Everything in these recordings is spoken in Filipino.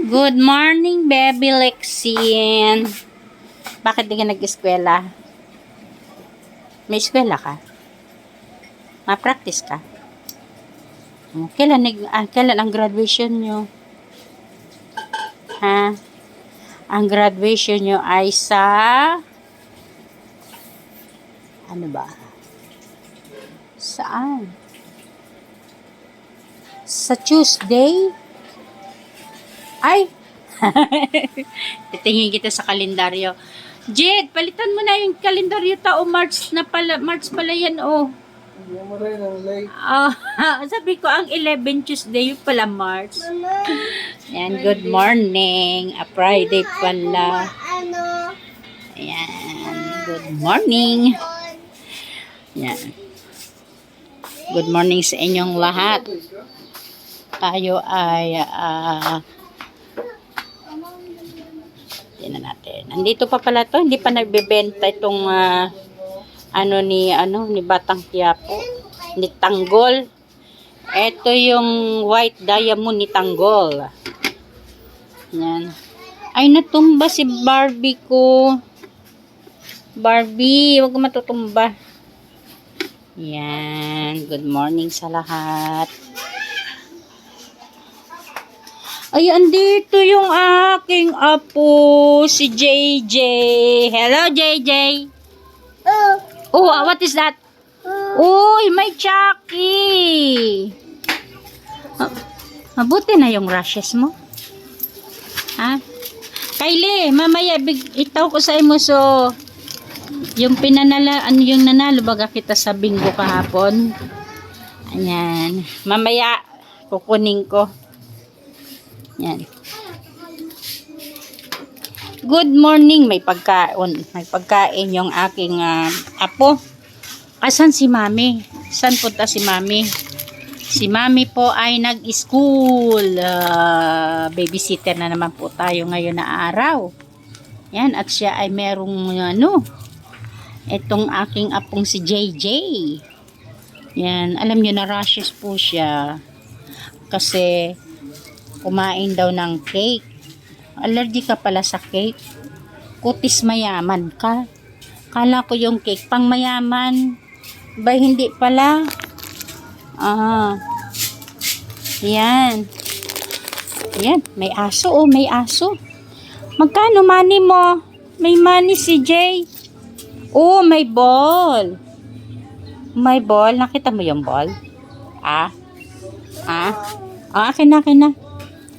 Good morning, baby Lexin. Bakit di ka nag-eskwela? May eskwela ka? Ma-practice ka? Kailan ang graduation nyo? Ha? Ang graduation nyo ay sa... Ano ba? Saan? Sa Tuesday? Ay! Titingin kita sa kalendaryo. Jed, palitan mo na yung kalendaryo tao. March pala yan, oh. Hindi mo rin ang late. Sabi ko, ang 11 Tuesday, yung pala March. Yan, good morning. A Friday pala. Ayan, good morning. Yan. Good morning sa inyong lahat. Tayo ay tingnan natin. Nandito pa pala to, hindi pa nagbebenta itong ni Batang Quiapo, ni Tanggol. Ito yung white diamond ni Tanggol. Yan. Ay, natumba si Barbie ko. Barbie, wag mo matutumba. Yan. Good morning sa lahat. Ay, andito yung aking apo, si JJ. Hello, JJ. Oh, what is that? Uy, may Chucky. Mabuti na yung rashes mo. Ha? Kylie, mamaya itaw ko sa imo so yung yung nanalo baga kita sa bingo kahapon. Ayan. Mamaya kukunin ko. Yan. Good morning. May pagkain yung aking apo. Asan si Mami? Saan punta si Mami? Si Mami po ay nag-school. Babysitter na naman po tayo ngayon na araw. Yan. At siya ay merong itong aking apong si JJ. Yan. Alam nyo na rashes po siya. Kasi kumain daw ng cake. Allergy ka pala sa cake. Kutis mayaman ka. Kala ko yung cake pang mayaman. Ba hindi pala. Yan. Yan. May aso. Oh, may aso. Magkano money mo? May money si Jay. Oh, may ball. May ball. Nakita mo yung ball? Akin na.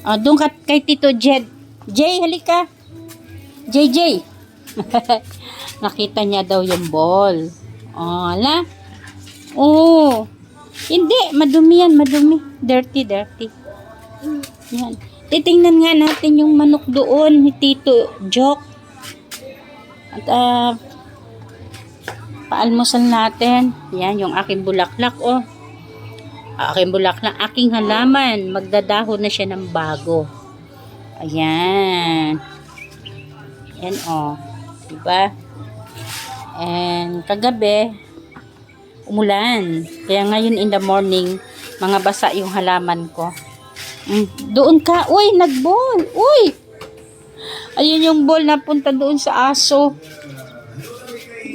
Doon ka kay Tito Jed. Jay, halika. JJ. Nakita niya daw yung ball. Ala. Oh. Hindi, madumi yan, madumi. Dirty. Yan. Titingnan nga natin yung manok doon ni Tito Jok. At paalmusal natin. Yan, yung aking bulaklak, oh. Aking bulaklak, aking halaman, magdadahon na siya ng bago. Ayan. Ayan, oh. Diba? And kagabi, umulan. Kaya ngayon in the morning, mga basa yung halaman ko. Doon ka. Uy, nagball. Uy! Ayun yung ball na punta doon sa aso.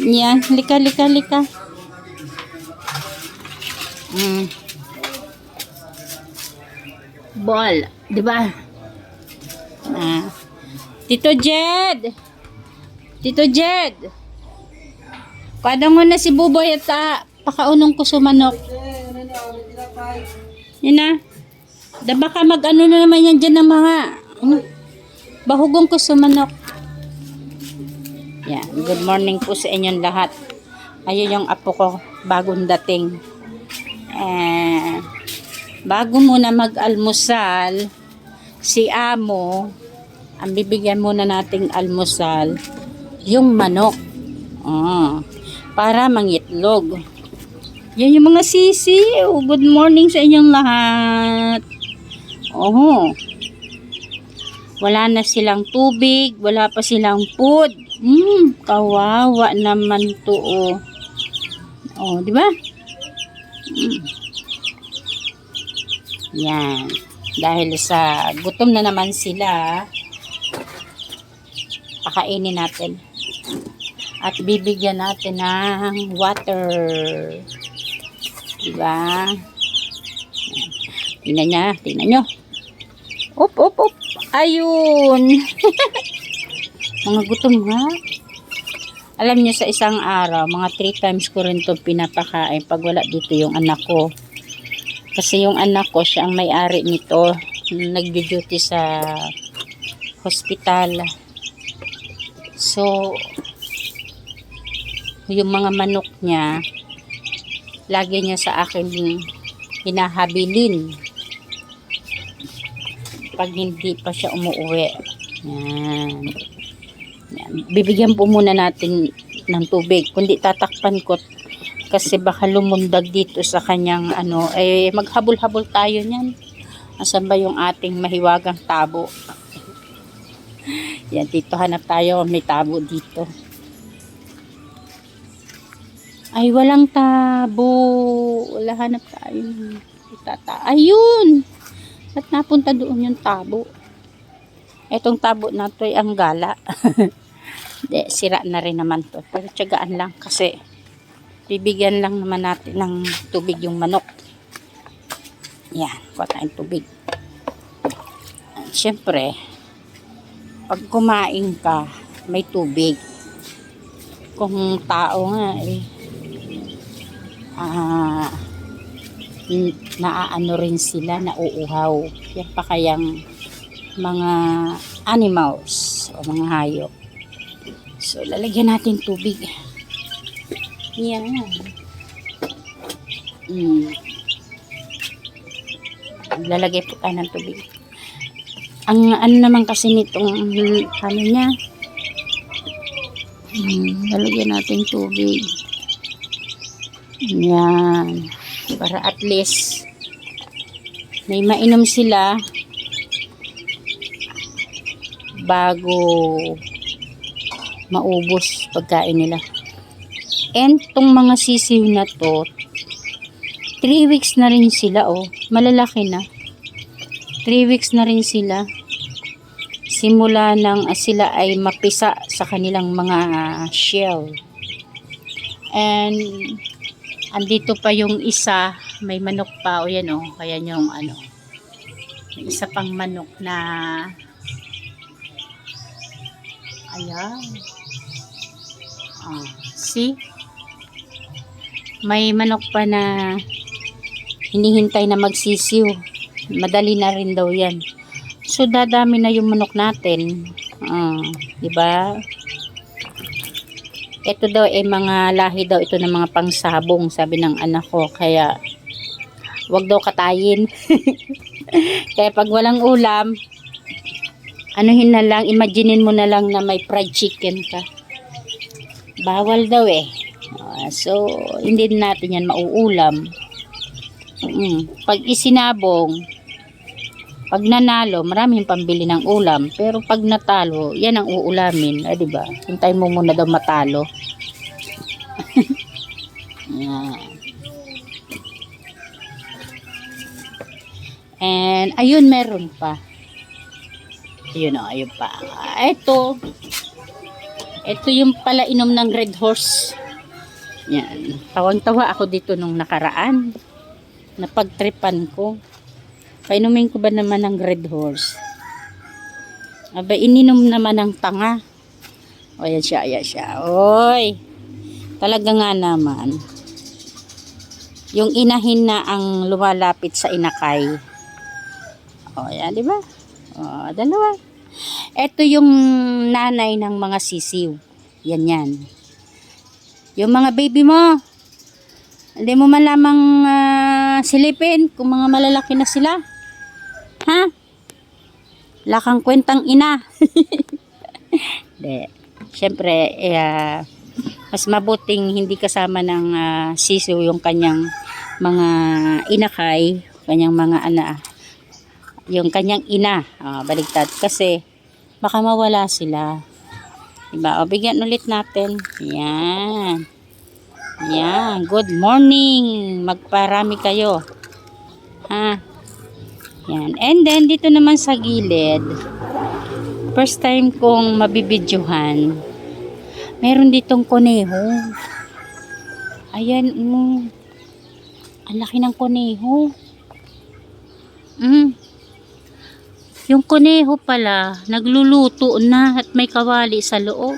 Yan. Lika. Ball, 'di ba? Tito Jed. Padang mo na si Buboy at pakaunong ko sumanok. Yan na. Da baka mag-ano na naman yan dyan ng mga bahugong ko sumanok. Yan. Good morning po sa inyong lahat. Ayun yung apo ko, bagong dating. Bago muna mag-almusal, si Amo, ang bibigyan muna nating almusal, yung manok. Para mangitlog. Yan yung mga sisi. Good morning sa inyong lahat. Wala na silang tubig, wala pa silang food. Kawawa naman to, di ba? Yan. Dahil sa gutom na naman sila, pakainin natin. At bibigyan natin ng water. Diba? Tingnan nyo. Op. Ayun. Mga gutom nga. Alam nyo, sa isang araw, mga 3 times ko rin ito pinapakain pag wala dito yung anak ko. Kasi yung anak ko, siya ang may-ari nito. Nag-duty sa hospital. So, yung mga manok niya, lagi niya sa akin hinahabilin. Pag hindi pa siya umuwi. Yan. Bibigyan po muna natin ng tubig. Kundi tatakpan ko kasi baka lumundag dito sa kanyang maghabol-habol tayo niyan. Asan ba yung ating mahiwagang tabo? Yan, dito hanap tayo. May tabo dito. Ay, walang tabo. Wala, hanap tayo. Ayun! At napunta doon yung tabo. Etong tabo na to ay ang gala. De, sira na rin naman to. Pero tiyagaan lang kasi bibigyan lang naman natin ng tubig yung manok. Yan, kuha tayong tubig. At syempre, pag kumain ka, may tubig. Kung tao nga naaano rin sila, nauuhaw. Yan pa kayang mga animals o mga hayop. So, lalagyan natin tubig. Yan. Lalagay po tayo ng tubig. Ang ano naman kasi nitong ano niya, lalagyan natin tubig. Yan. Para at least may mainom sila bago maubos pagkain nila. And tong mga sisiw na to, 3 weeks na rin sila, malalaki na. 3 weeks na rin sila. Simula nang sila ay mapisa sa kanilang mga shell. And andito pa yung isa, may manok pa, yan kaya yung may isa pang manok na ayan. See? May manok pa na hinihintay na magsisiw. Madali na rin daw yan. So, dadami na yung manok natin. Diba? Ito daw mga lahi daw ito ng mga pangsabong, sabi ng anak ko. Kaya, wag daw katayin. Kaya pag walang ulam, anuhin na lang, imaginein mo na lang na may fried chicken ka. Bawal daw so, hindi natin yan mauulam. Pag isinabong, pag nanalo, maraming pambili ng ulam. Pero pag natalo, yan ang uulamin. Diba? Hintayin mo muna daw matalo. Yan. And, ayun, meron pa. Ayun ayun pa. Ito yung pala inom ng Red Horse. Yan. Tawang-tawa ako dito nung nakaraan. Napagtripan ko. Painumin ko ba naman ng Red Horse? Aba, ininom naman ng tanga. Ayan siya. Oy! Talaga nga naman. Yung inahin na ang lumalapit sa inakay. Ayan, di ba? Dalawa. Ito yung nanay ng mga sisiw. Yan. Yung mga baby mo, hindi mo man lamang silipin kung mga malalaki na sila. Ha? Lakang kwentang ina. Siyempre, mas mabuting hindi kasama ng sisiw yung kanyang mga inakay, kanyang mga yung kanyang ina. Baligtad. Kasi, baka mawala sila. Diba? Bigyan ulit natin. Yan. Good morning. Magparami kayo. Ha? Yan. And then, dito naman sa gilid, first time kong mabibidyohan, meron ditong kuneho. Ayan, ang laki ng kuneho. Yung kuneho pala, nagluluto na at may kawali sa loob.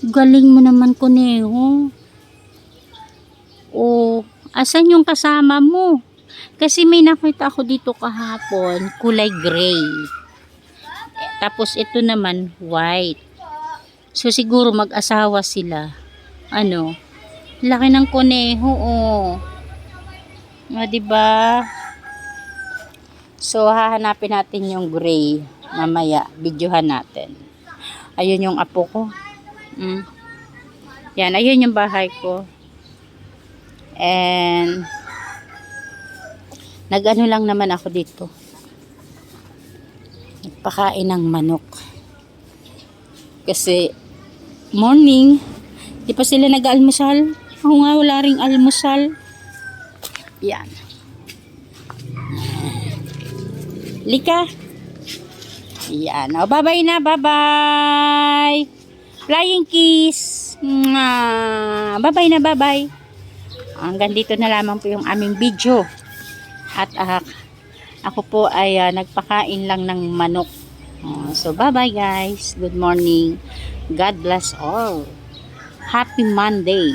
Galing mo naman, kuneho. O, asan yung kasama mo? Kasi may nakita ako dito kahapon, kulay gray. Tapos ito naman, white. So, siguro mag-asawa sila. Ano? Laki ng kuneho, oh. Diba? So, hahanapin natin yung gray. Mamaya, videohan natin. Ayun yung apo ko. Yan, ayun yung bahay ko. And, nag-ano lang naman ako dito. Nagpakain ng manok. Kasi, morning, di pa sila nag-almusal. Ako nga, wala ring almusal. Yan. Lika. Yan. O, bye-bye na. Bye-bye. Flying kiss. Bye-bye na. Bye-bye. Hanggang dito na lamang po yung aming video. At ako po ay nagpakain lang ng manok. So, bye-bye guys. Good morning. God bless all. Happy Monday.